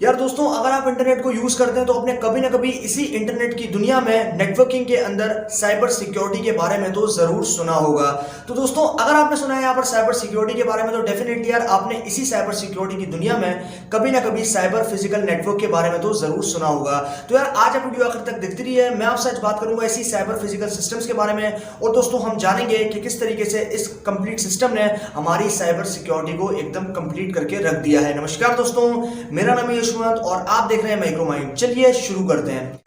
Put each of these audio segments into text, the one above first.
यार दोस्तों, अगर आप इंटरनेट को यूज करते हैं तो अपने कभी ना कभी इसी इंटरनेट की दुनिया में नेटवर्किंग के अंदर साइबर सिक्योरिटी के बारे में तो जरूर सुना होगा। तो दोस्तों, अगर आपने सुना है यहाँ पर साइबर सिक्योरिटी के बारे में तो डेफिनेटली यार आपने इसी साइबर सिक्योरिटी की दुनिया में कभी ना कभी साइबर फिजिकल नेटवर्क के बारे में तो जरूर सुना होगा। तो यार आज आप वीडियो आखिर तक देखते रहिए, मैं आपसे आज बात करूंगा इसी साइबर फिजिकल सिस्टम्स के बारे में। और दोस्तों, हम जानेंगे कि किस तरीके से इस कंप्लीट सिस्टम ने हमारी साइबर सिक्योरिटी को एकदम कंप्लीट करके रख दिया है। नमस्कार दोस्तों, मेरा नाम है यशवंत और आप देख रहे हैं माइक्रोमाइंड। चलिए शुरू करते हैं।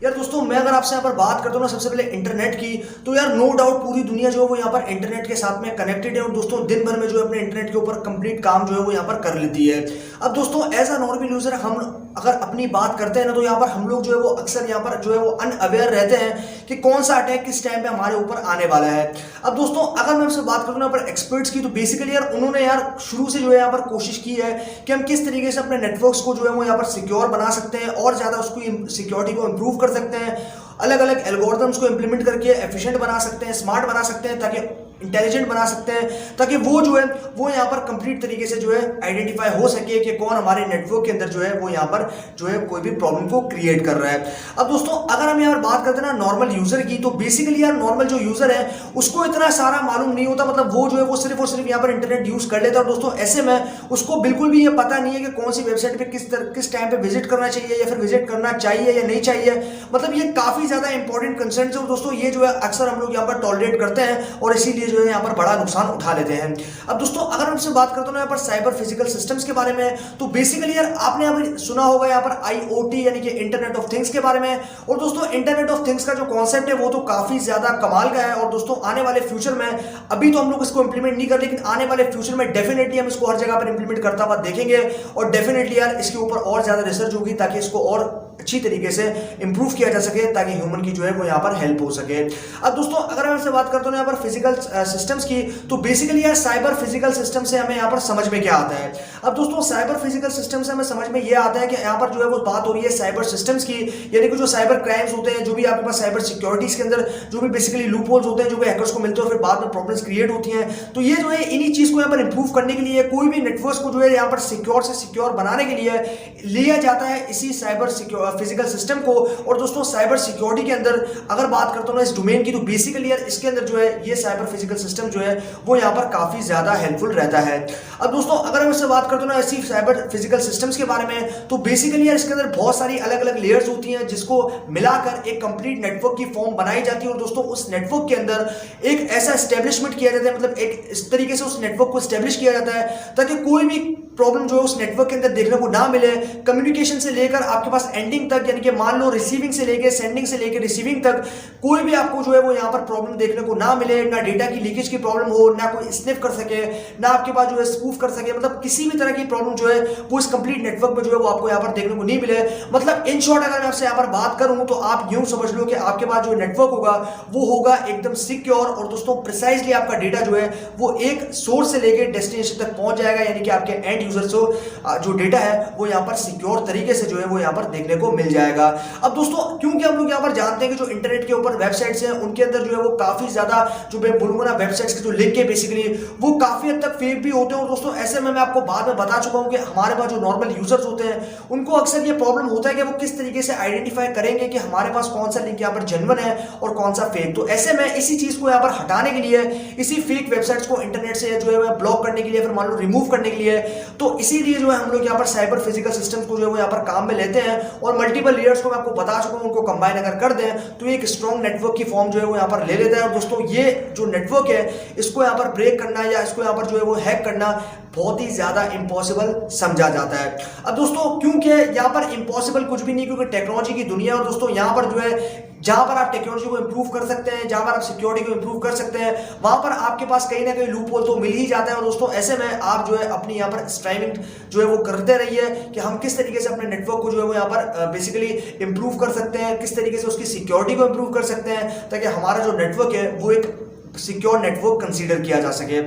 यार दोस्तों, मैं अगर आपसे यहाँ पर बात करता हूँ ना सबसे पहले इंटरनेट की, तो यार नो डाउट पूरी दुनिया जो है वो यहाँ पर इंटरनेट के साथ में कनेक्टेड है। और दोस्तों, दिन भर में जो है अपने इंटरनेट के ऊपर कंप्लीट काम जो है वो यहाँ पर कर लेती है। अब दोस्तों, एज अ नॉर्मल यूजर हम अगर अपनी बात करते हैं ना तो यहाँ पर हम लोग जो है वो अक्सर यहाँ पर जो है वो अनअवेयर रहते हैं कि कौन सा अटैक किस टाइम पे हमारे ऊपर आने वाला है। अब दोस्तों, अगर मैं आपसे बात करूँ ना पर एक्सपर्ट्स की, तो बेसिकली यार उन्होंने यार शुरू से जो है यहाँ पर कोशिश की है कि हम किस तरीके से अपने नेटवर्क्स को जो है वो यहाँ पर सिक्योर बना सकते हैं और ज्यादा उसको सिक्योरिटी को इंप्रूव कर सकते हैं। अलग अलग एल्गोरिथम्स को इंप्लीमेंट करके एफिशिएंट बना सकते हैं, स्मार्ट बना सकते हैं, ताकि इंटेलिजेंट बना सकते हैं, ताकि वो जो है वो यहाँ पर कंप्लीट तरीके से जो है आइडेंटिफाई हो सके कि कौन हमारे नेटवर्क के अंदर जो है वो यहाँ पर जो है कोई भी प्रॉब्लम को क्रिएट कर रहा है। अब दोस्तों, अगर हम यहाँ पर बात करते हैं ना नॉर्मल यूजर की, तो बेसिकली यार नॉर्मल जो यूजर है उसको इतना सारा मालूम नहीं होता। मतलब वो जो है वो सिर्फ और सिर्फ यहाँ पर इंटरनेट यूज कर लेता है। और दोस्तों, ऐसे में उसको बिल्कुल भी ये पता नहीं है कि कौन सी वेबसाइट पे किस टाइम पे विजिट करना चाहिए या फिर विजिट करना चाहिए या नहीं चाहिए। मतलब ये काफी ज्यादा इंपॉर्टेंट कंसर्न है। दोस्तों, ये जो है अक्सर हम लोग यहाँ पर टॉलरेट करते हैं और इसीलिए जो है यहाँ पर बड़ा नुकसान उठा लेते हैं। अब दोस्तों, अगर हमसे बात करते हैं यहाँ पर साइबर फिजिकल सिस्टम्स के बारे में, तो बेसिकली यार आपने यहाँ पर सुना होगा यहाँ पर आईओटी यानी कि इंटरनेट ऑफ थिंग्स के बारे में। और दोस्तों, इंटरनेट ऑफ थिंग्स का जो कॉन्सेप्ट है वो तो काफी ज्यादा कमाल का है। और दोस्तों, आने वाले फ्यूचर में, अभी तो हम लोग इसको इंप्लीमेंट नहीं कर, लेकिन आने वाले फ्यूचर में डेफिनेटली हम इसको हर जगह पर इंप्लीमेंट करता हुआ देखेंगे। और डेफिनेटली यार इसके ऊपर और ज्यादा रिसर्च होगी ताकि इसको और अच्छी तरीके से इंप्रूव किया जा सके, ताकि ह्यूमन की जो है वो यहाँ पर हेल्प हो सके। अब दोस्तों, अगर हम इससे बात करते हैं यहाँ पर फिजिकल सिस्टम्स की, तो बेसिकली यार साइबर फिजिकल सिस्टम से हमें यहाँ पर समझ में क्या आता है। अब दोस्तों, साइबर फिजिकल सिस्टम से हमें समझ में ये आता है कि यहाँ पर जो है वो बात हो रही है साइबर सिस्टम्स की, यानी कि जो साइबर क्राइम्स होते हैं, जो भी आपके पास साइबर सिक्योरिटीज के अंदर जो भी बेसिकली लूप होल्स होते हैं, जो भी हैकर्स को मिलते हैं और फिर बाद में प्रॉब्लम्स क्रिएट होती हैं। तो ये जो है इन्हीं चीज को यहाँ पर इंप्रूव करने के लिए, कोई भी नेटवर्क को जो है यहाँ पर सिक्योर से सिक्योर बनाने के लिए लिया जाता है इसी साइबर फिजिकल सिस्टम को। और दोस्तों, साइबर सिक्योरिटी के अंदर अगर बात करता हूं ना इस डोमेन की, तो बेसिकली यार इसके अंदर जो है ये साइबर फिजिकल सिस्टम जो है वो यहाँ पर काफी ज्यादा हेल्पफुल रहता है। अब दोस्तों, अगर मैं इससे बात करता हूं ना ऐसी साइबर फिजिकल सिस्टम्स के बारे में, तो बेसिकली यार इसके अंदर बहुत सारी अलग अलग लेयर्स होती हैं जिसको मिलाकर एक कंप्लीट नेटवर्क की फॉर्म बनाई जाती है। और दोस्तों, उस नेटवर्क के अंदर एक ऐसा एस्टेब्लिशमेंट किया जाता है, मतलब एक इस तरीके से उस नेटवर्क को एस्टेब्लिश किया जाता है ताकि कोई भी प्रॉब्लम जो है उस नेटवर्क के अंदर देखने को ना मिले। कम्युनिकेशन से लेकर आपके पास एंडिंग तक, यानी कि मान लो रिसीविंग से लेकर सेंडिंग से लेकर रिसीविंग तक, कोई भी आपको जो है वो यहाँ पर प्रॉब्लम देखने को ना मिले। ना डेटा की लीकेज की प्रॉब्लम हो, ना कोई स्निफ कर सके, ना आपके पास जो है स्पूफ कर सके। मतलब किसी भी तरह की प्रॉब्लम जो है वो इस कंप्लीट नेटवर्क में जो है वो आपको यहाँ पर देखने को नहीं मिले। मतलब इन शॉर्ट अगर मैं आपसे यहाँ पर बात करूं तो आप यूं समझ लो कि आपके पास जो नेटवर्क होगा वो होगा एकदम सिक्योर। और दोस्तों, प्रिसाइजली आपका डेटा जो है वो एक सोर्स से लेकर डेस्टिनेशन तक पहुंच जाएगा, यानी कि आपके एंड यूजर को जो डेटा है वो यहाँ पर सिक्योर तरीके से जो है वो यहाँ पर देखने को मिल जाएगा। अब दोस्तों, क्योंकि हम लोग यहाँ पर जानते हैं कि जो इंटरनेट के ऊपर वेबसाइट्स हैं उनके अंदर जो है वो काफी ज्यादा जो मैं बोलूंगा ना वेबसाइट्स के जो लिंक है बेसिकली वो काफी हद तक फेक भी होते हैं। और दोस्तों, ऐसे में मैं आपको बाद में बता चुका हूं कि हमारे पास जो नॉर्मल यूजर्स होते हैं उनको अक्सर ये प्रॉब्लम होता है कि वो किस तरीके से आइडेंटिफाई करेंगे कि हमारे पास कौन सा लिंक यहाँ पर जेन्युइन है और कौन सा फेक। तो ऐसे में इसी चीज को यहाँ पर हटाने के लिए, इसी फेक वेबसाइट्स को इंटरनेट से जो है ब्लॉक करने के लिए, फिर मान लो रिमूव करने के लिए, तो इसीलिए जो है हम लोग यहाँ पर साइबर फिजिकल सिस्टम्स को जो है वो यहाँ पर काम में लेते हैं। और मल्टीपल लेयर्स को मैं आपको बता चुका हूं, उनको कंबाइन अगर कर दें तो एक स्ट्रॉन्ग नेटवर्क की फॉर्म जो है वो यहाँ पर ले लेता है। और दोस्तों, ये जो नेटवर्क है इसको यहाँ पर ब्रेक करना या इसको यहाँ पर जो है वो हैक करना बहुत ही ज्यादा इंपॉसिबल समझा जाता है। अब दोस्तों, क्योंकि यहाँ पर इंपॉसिबल कुछ भी नहीं, क्योंकि टेक्नोलॉजी की दुनिया। और दोस्तों, यहाँ पर जो है जहां पर आप टेक्नोलॉजी को इंप्रूव कर सकते हैं, जहां पर आप सिक्योरिटी को इंप्रूव कर सकते हैं, वहां पर आपके पास कहीं ना कहीं लूप होल तो मिल ही जाता है। और दोस्तों, ऐसे में आप जो है अपनी यहाँ पर स्ट्राइविंग जो है वो करते रहिए कि हम किस तरीके से अपने नेटवर्क को जो है वो यहाँ पर बेसिकली इंप्रूव कर सकते हैं, किस तरीके से उसकी सिक्योरिटी को इंप्रूव कर सकते हैं, ताकि हमारा जो नेटवर्क है वो एक सिक्योर नेटवर्क कंसीडर किया जा सके।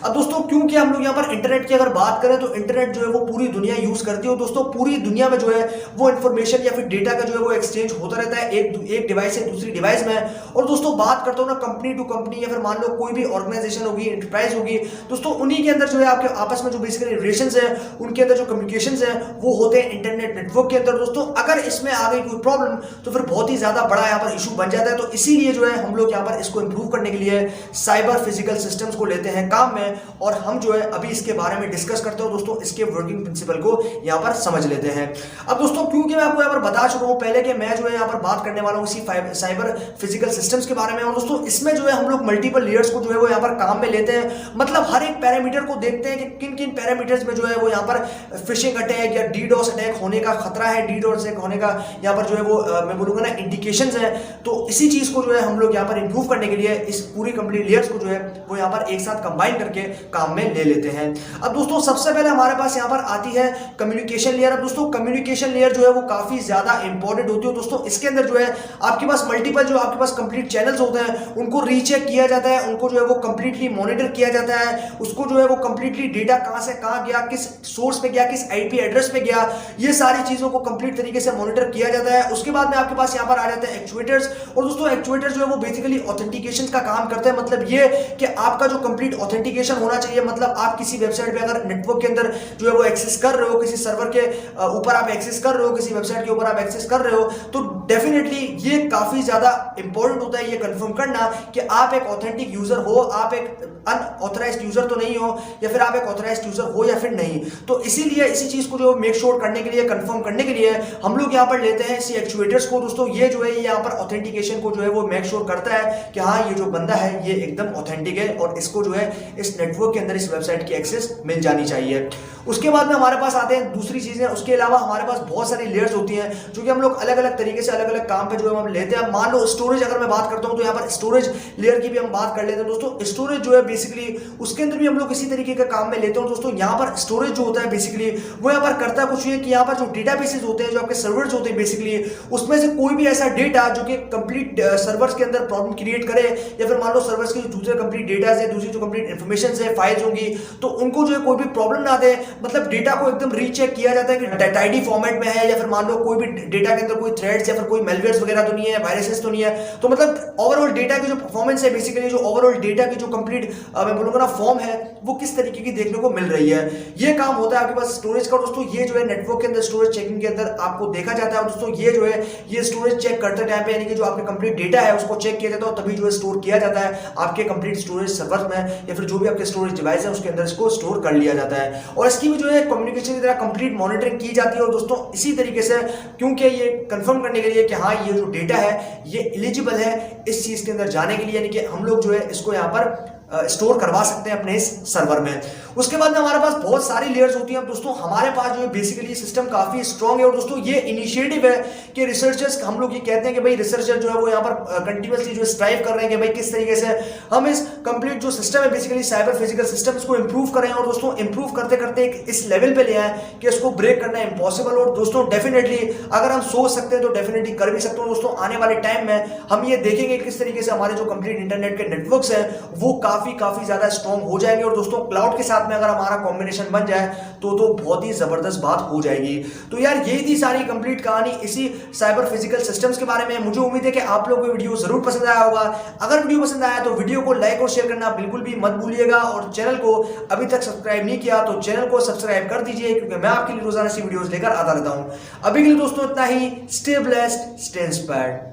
अब दोस्तों क्योंकि हम लोग यहाँ पर इंटरनेट की अगर बात करें तो इंटरनेट जो है वो पूरी दुनिया यूज करती है। दोस्तों पूरी दुनिया में जो है वो इंफॉर्मेशन या फिर डेटा का जो है वो एक्सचेंज होता रहता है एक डिवाइस से दूसरी डिवाइस में। और दोस्तों बात करता हूँ ना कंपनी टू कंपनी या फिर मान लो कोई भी ऑर्गेनाइजेशन होगी, एंटरप्राइज होगी, दोस्तों उन्हीं के अंदर जो है आपके आपस में जो बेसिकली रिलेशंस है, उनके अंदर जो कम्युनिकेशंस है वो होते हैं इंटरनेट नेटवर्क के अंदर। दोस्तों अगर इसमें आ गई कोई प्रॉब्लम तो फिर बहुत ही ज्यादा बड़ा यहाँ पर इशू बन जाता है। तो इसीलिए जो है हम लोग यहाँ पर इसको इंप्रूव करने के लिए साइबर फिजिकल सिस्टम्स को लेते हैं काम में, और हम जो है अभी इसके बारे में डिस्कस करते हो। दोस्तों इसके वर्किंग प्रिंसिपल को यहाँ पर समझ लेते हैं। अब दोस्तों क्योंकि मैं आपको यहाँ पर बता चुका हूँ पहले कि मैं जो है यहाँ पर बात करने वाला हूँ इसी साइबर फिजिकल सिस्टम्स के बारे में, और दोस्तों इसमें जो है हम लोग मल्टीपल लेयर्स को जो है वो यहाँ पर काम में लेते हैं। मतलब हर एक पैरामीटर को देखते हैं कि किन किन पैरामीटर्स में जो है वो यहाँ पर फिशिंग अटैक या डीडोस अटैक होने का खतरा है, डीडोस अटैक होने का यहाँ पर जो है वो मैं बोलूंगा ना इंडिकेशंस है। तो इसी चीज को जो है हम लोग यहाँ पर इंप्रूव करने के लिए इस पूरी कंप्लीट लेयर्स को जो है वो यहाँ पर एक साथ कंबाइन करके काम में ले लेते हैं। अब दोस्तों सबसे पहले हमारे पास यहाँ पर आती है कम्युनिकेशन लेयर। अब दोस्तों कम्युनिकेशन लेयर जो है वो काफी ज्यादा इंपॉर्टेंट होती है। दोस्तों इसके अंदर जो है आपके पास मल्टीपल जो आपके पास कंप्लीट चैनल्स होते हैं उनको रीचेक किया जाता है, उनको जो है वो कंप्लीटली मॉनिटर किया जाता है, उसको जो है वो कंप्लीटली डेटा कहां से कहां गया, किस सोर्स पे गया, किस आईपी एड्रेस पे गया, ये सारी चीजों को कंप्लीट तरीके से मॉनिटर किया जाता है। उसके बाद में आपके पास यहाँ पर आ जाते हैं एक्चुएटर्स। और दोस्तों एक्चुएटर्स जो है वो बेसिकली ऑथेंटिकेशन का काम करते हैं। मतलब ये कि आपका जो कंप्लीट ऑथेंटिकेशन होना चाहिए, मतलब आप किसी वेबसाइट पे अगर नेटवर्क के अंदर जो है वो एक्सेस कर रहे हो, किसी सर्वर के ऊपर आप एक्सेस कर रहे हो, किसी वेबसाइट के ऊपर आप एक्सेस कर रहे हो, तो डेफिनेटली ये काफी ज्यादा इंपॉर्टेंट होता है ये कंफर्म करना कि आप एक ऑथेंटिक यूजर हो, आप एक अनऑथराइज्ड यूजर तो नहीं हो, या फिर आप एक ऑथराइज्ड यूजर हो या फिर नहीं। तो इसीलिए इसी चीज को जो मेक श्योर करने के लिए, कंफर्म करने के लिए हम लोग यहाँ पर लेते हैं इसी एक्चुएटर्स को। दोस्तों ये जो है यहाँ पर ऑथेंटिकेशन को जो है वो मेक श्योर करता है कि हाँ ये जो बंदा है ये एकदम ऑथेंटिक है और इसको जो है इस नेटवर्क के अंदर इस वेबसाइट की एक्सेस मिल जानी चाहिए। उसके बाद में हमारे पास आते हैं दूसरी चीजें। उसके अलावा हमारे पास बहुत सारी लेयर्स होती हैं जो कि हम लोग अलग अलग तरीके से अलग अलग काम पे जो है हम लेते हैं। मान लो स्टोरेज अगर मैं बात करता हूं तो यहाँ पर स्टोरेज लेयर की भी हम बात कर लेते हैं। दोस्तों स्टोरेज जो है बेसिकली उसके अंदर भी हम लोग इसी तरीके का काम में लेते हैं। दोस्तों यहाँ पर स्टोरेज जो होता है बेसिकली वो यहाँ पर करता कुछ है कि यहाँ पर जो डेटाबेसेस होते हैं, जो आपके सर्वर्स होते हैं बेसिकली, उसमें से कोई भी ऐसा डेटा जो कि कंप्लीट सर्वर्स के अंदर प्रॉब्लम क्रिएट करे, या फिर मान लो सर्वर्स के जो दूसरे कंप्लीट डेटा है, दूसरी जो कंप्लीट इन्फॉर्मेशन है, फाइल्स होंगी, तो उनको जो है कोई भी प्रॉब्लम ना दे। मतलब डेटा को एकदम रीचेक किया जाता है कि टाइडी फॉर्मेट में है, या फिर मान लो कोई भी डेटा के अंदर कोई थ्रेड्स या फिर कोई मेलवेयर्स वगैरह तो नहीं है, वायरसेस तो नहीं है। तो मतलब ओवरऑल डेटा की जो परफॉर्मेंस है बेसिकली, जो ओवरऑल डेटा की जो कंप्लीट मैं बोलूंगा ना फॉर्म है, वो किस तरीके की देखने को मिल रही है, ये काम होता है आपके पास स्टोरेज का। दोस्तों ये जो है नेटवर्क के अंदर स्टोरेज चेकिंग के अंदर आपको देखा जाता है। दोस्तों ये जो है ये स्टोरेज चेक करते टाइम पे, यानी कि जो आपके कंप्लीट डेटा है उसको चेक किया जाता है, तभी जो है स्टोर किया जाता है आपके कंप्लीट स्टोरेज सर्वर में, या फिर जो भी आपके स्टोरेज डिवाइस है उसके अंदर इसको स्टोर कर लिया जाता है। और इसकी भी जो है कम्युनिकेशन की तरह कंप्लीट मॉनिटरिंग की जाती है। और दोस्तों इसी तरीके से क्योंकि ये कंफर्म करने के लिए कि हाँ ये जो डेटा है ये एलिजिबल है इस चीज के अंदर जाने के लिए, यानी कि हम लोग जो है इसको यहाँ पर स्टोर करवा सकते हैं अपने इस सर्वर में। उसके बाद में हमारे पास बहुत सारी लेयर्स होती हैं। दोस्तों हमारे पास जो है बेसिकली सिस्टम काफी स्ट्रांग है। और दोस्तों ये इनिशिएटिव है कि रिसर्चर्स, हम लोग ये कहते हैं कि भाई रिसर्चर जो है वो यहाँ पर कंटिन्यूअसली जो स्ट्राइव कर रहे हैं कि भाई किस तरीके से हम इस कंप्लीट जो सिस्टम है बेसिकली साइबर फिजिकल सिस्टम इसको इंप्रूव करें। और दोस्तों इंप्रूव करते करते इस लेवल पे ले आए कि इसको ब्रेक करना इम्पॉसिबल। और दोस्तों डेफिनेटली अगर हम सोच सकते हैं तो डेफिनेटली कर भी सकते हैं। दोस्तों आने वाले टाइम में हम ये देखेंगे किस तरीके से हमारे जो कंप्लीट इंटरनेट के नेटवर्क्स हैं वो काफी ज्यादा स्ट्रॉन्ग हो जाएंगे। और दोस्तों क्लाउड के साथ में अगर हमारा कॉम्बिनेशन बन जाए तो बहुत ही जबरदस्त बात हो जाएगी। तो यार यही थी सारी कंप्लीट कहानी इसी साइबर फिजिकल सिस्टम्स के बारे में। मुझे उम्मीद है कि आप लोगों को वीडियो जरूर पसंद आया होगा। अगर वीडियो पसंद आया तो वीडियो को लाइक और शेयर करना बिल्कुल भी मत भूलिएगा। और चैनल को अभी तक सब्सक्राइब नहीं किया तो चैनल को सब्सक्राइब कर दीजिए, क्योंकि मैं आपके लिए रोजाना ऐसी वीडियोस लेकर आता रहता हूं। अभी के लिए दोस्तों इतना ही। Stay blessed, stay inspired.